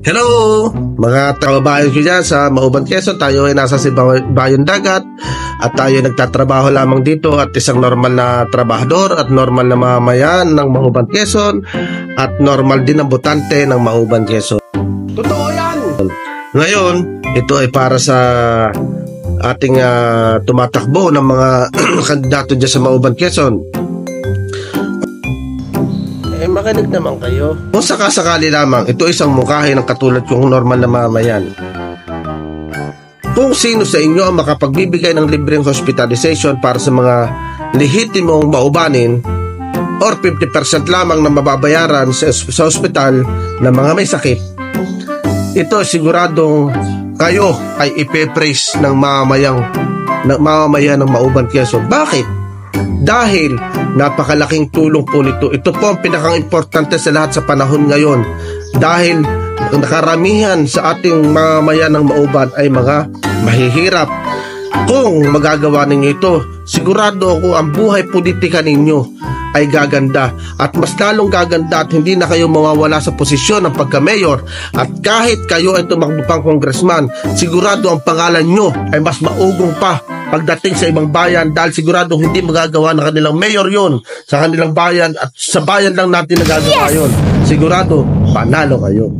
Hello! Mga kababayan ko dyan sa Mauban, Quezon. Tayo ay nasa Sibayon Dagat at tayo ay nagtatrabaho lamang dito at isang normal na trabahador at normal na mamamayan ng Mauban, Quezon at normal din ang botante ng Mauban, Quezon. Totoo yan! Ngayon, ito ay para sa ating tumatakbo ng mga kandidato dyan sa Mauban, Quezon. Makinig naman kayo. Kung sakasakali lamang, ito isang mungkahi ng katulad kong normal na mamayan. Kung sino sa inyo ang makapagbibigay ng libreng hospitalization para sa mga lehitimong maubanin or 50% lamang na mababayaran sa ospital ng mga may sakit, ito siguradong kayo ay ipe-praise ng mamamayan ng Mauban, Quezon. Bakit? Dahil napakalaking tulong po nito. Ito po ang pinaka-importante sa lahat sa panahon ngayon. Dahil nakaramihan sa ating mamamayan ng Mauban ay mga mahihirap. Kung magagawa ninyo ito, sigurado ako ang buhay politika ninyo ay gaganda at mas lalong gaganda at hindi na kayo mawawala sa posisyon ng pagka-mayor. At kahit kayo ay tumakbo pang congressman, sigurado ang pangalan nyo ay mas maugong pa pagdating sa ibang bayan dahil sigurado hindi magagawa ng kanilang mayor yon sa kanilang bayan at sa bayan lang natin nagagawa yon. Sigurado panalo kayo.